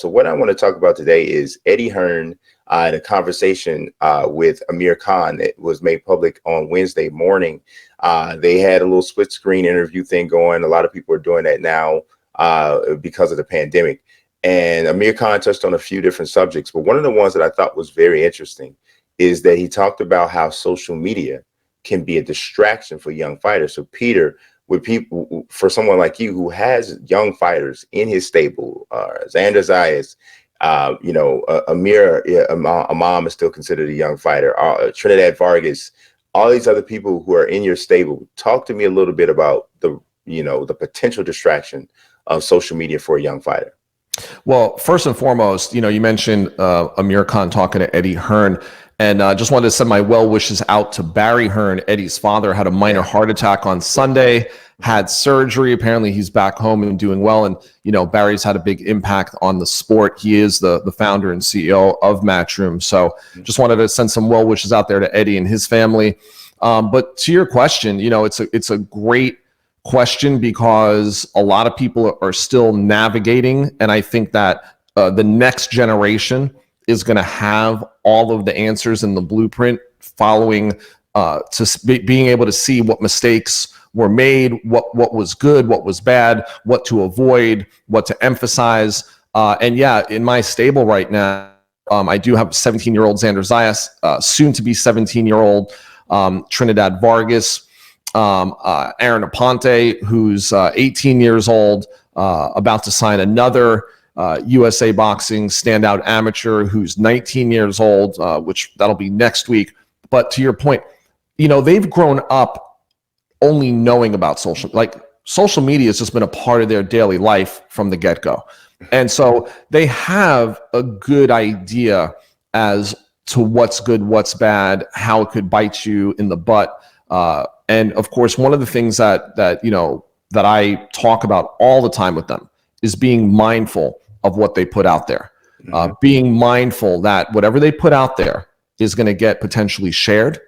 So what I want to talk about today is Eddie Hearn and a conversation with Amir Khan that was made public on Wednesday morning. They had a little split screen interview thing going. A lot of people are doing that now because of the pandemic. And Amir Khan touched on a few different subjects, but one of the ones that I thought was very interesting is that he talked about how social media can be a distraction for young fighters. So Peter, for someone like you who has young fighters in his stable, Xander Zayas, Amir Imam is still considered a young fighter, Trinidad Vargas, all these other people who are in your stable. Talk to me a little bit about the potential distraction of social media for a young fighter. Well, first and foremost, you mentioned Amir Khan talking to Eddie Hearn, and just wanted to send my well wishes out to Barry Hearn. Eddie's father had a minor heart attack on Sunday, had surgery. Apparently he's back home and doing well. And, Barry's had a big impact on the sport. He is the founder and CEO of Matchroom. So just wanted to send some well wishes out there to Eddie and his family. But to your question, it's a great question because a lot of people are still navigating. And I think that the next generation is going to have all of the answers in the blueprint following being able to see what mistakes were made, what was good, what was bad, what to avoid, what to emphasize. And yeah, in my stable right now, I do have 17-year-old Xander Zayas, soon to be 17-year-old Trinidad Vargas, Aaron Aponte, who's 18 years old, about to sign another USA Boxing standout amateur who's 19 years old, which that'll be next week. But to your point, they've grown up only knowing about social media has just been a part of their daily life from the get-go. And so they have a good idea as to what's good, what's bad, how it could bite you in the butt. And of course, one of the things that I talk about all the time with them is being mindful of what they put out there. Being mindful that whatever they put out there is going to get potentially shared.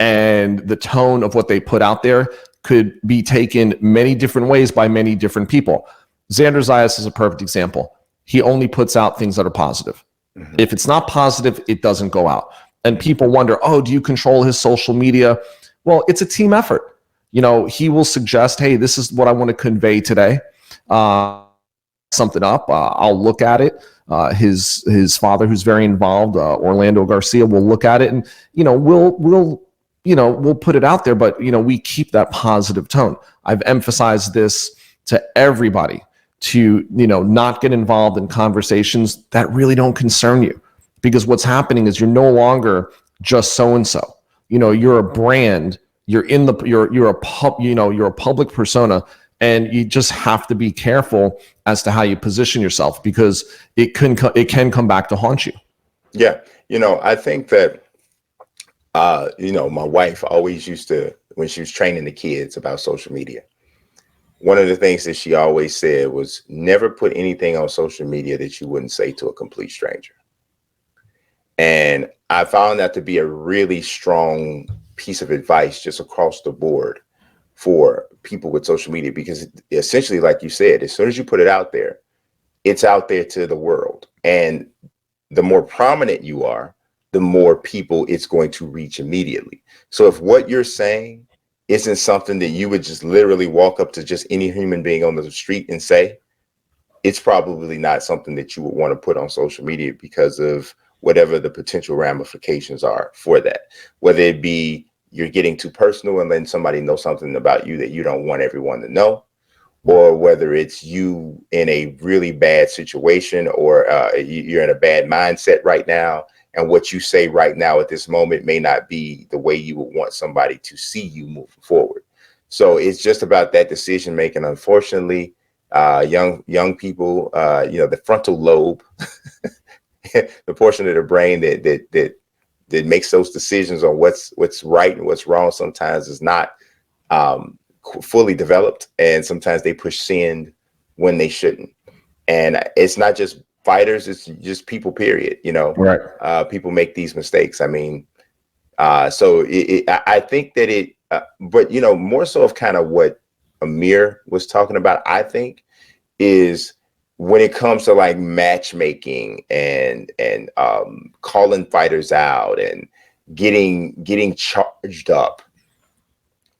And the tone of what they put out there could be taken many different ways by many different people. Xander Zayas is a perfect example. He only puts out things that are positive. If it's not positive, it doesn't go out. And people wonder, do you control his social media? Well, it's a team effort. He will suggest, hey, this is what I want to convey today. Something up. I'll look at it. His father, who's very involved, Orlando Garcia, will look at it, and we'll put it out there. But we keep that positive tone. I've emphasized this to everybody to not get involved in conversations that really don't concern you, because what's happening is you're no longer just so and so. You're a brand. You're a public persona. And you just have to be careful as to how you position yourself, because it can come back to haunt you. Yeah. I think that, my wife always used to, when she was training the kids about social media, one of the things that she always said was never put anything on social media that you wouldn't say to a complete stranger. And I found that to be a really strong piece of advice just across the board for people with social media, because essentially, like you said, as soon as you put it out there, it's out there to the world. And the more prominent you are, the more people it's going to reach immediately. So if what you're saying isn't something that you would just literally walk up to just any human being on the street and say, it's probably not something that you would want to put on social media because of whatever the potential ramifications are for that, whether it be you're getting too personal and letting somebody know something about you that you don't want everyone to know, or whether it's you in a really bad situation, or you're in a bad mindset right now, and what you say right now at this moment may not be the way you would want somebody to see you moving forward. So it's just about that decision making. Unfortunately, young people, the frontal lobe, the portion of the brain that makes those decisions on what's right and what's wrong, sometimes is not fully developed, and sometimes they push send when they shouldn't. And it's not just fighters; it's just people. Period. Right. People make these mistakes. I mean, so I think that but more so of kind of what Amir was talking about, I think, is when it comes to like matchmaking and calling fighters out and getting charged up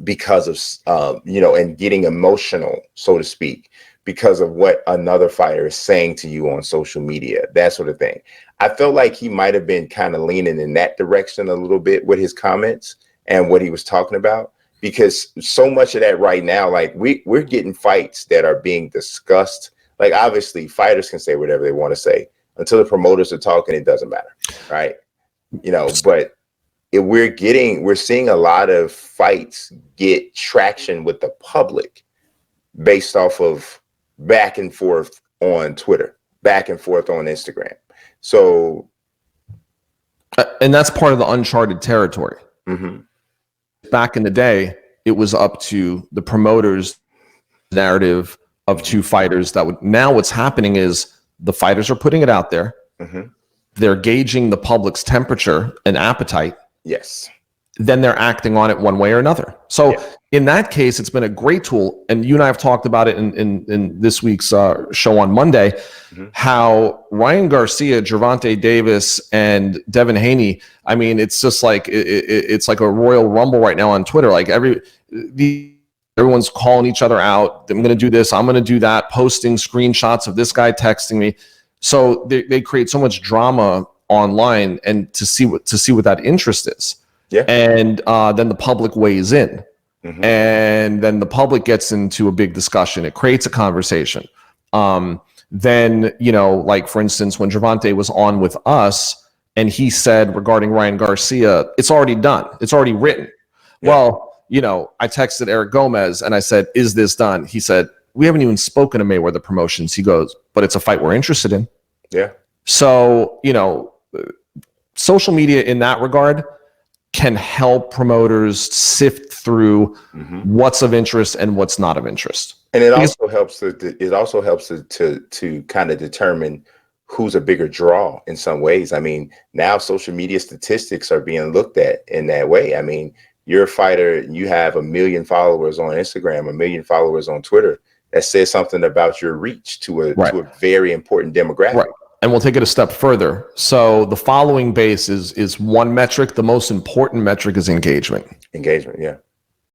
because of and getting emotional, so to speak, because of what another fighter is saying to you on social media, that sort of thing. I felt like he might have been kind of leaning in that direction a little bit with his comments and what he was talking about, because so much of that right now, like we're getting fights that are being discussed. Like, obviously fighters can say whatever they want to say until the promoters are talking, it doesn't matter, right? But we're seeing a lot of fights get traction with the public based off of back and forth on Twitter, back and forth on Instagram. So, and that's part of the uncharted territory. mm-hmm. Back in the day, it was up to the promoters' narrative of two fighters that would. Now what's happening is the fighters are putting it out there. Mm-hmm. They're gauging the public's temperature and appetite. Yes. Then they're acting on it one way or another. So in that case, it's been a great tool. And you and I have talked about it in this week's show on Monday, how Ryan Garcia, Gervonta Davis, and Devin Haney, I mean, it's just like, it's like a Royal Rumble right now on Twitter. Like everyone's calling each other out. I'm going to do this. I'm going to do that. Posting screenshots of this guy texting me. So they create so much drama online, and to see what that interest is. Yeah. And then the public weighs in, and then the public gets into a big discussion. It creates a conversation. Then, like for instance, when Gervonta was on with us and he said regarding Ryan Garcia, it's already done. It's already written. Yeah. Well, I texted Eric Gomez and I said, is this done? He said, we haven't even spoken to Mayweather Promotions. He goes, but it's a fight we're interested in. Yeah. So, social media in that regard can help promoters sift through what's of interest and what's not of interest. And it also helps to kind of determine who's a bigger draw in some ways. I mean, now social media statistics are being looked at in that way. I mean, you're a fighter, you have 1 million followers on Instagram, 1 million followers on Twitter. That says something about your reach to a very important demographic. Right. And we'll take it a step further. So the following base is one metric. The most important metric is engagement. Engagement, yeah.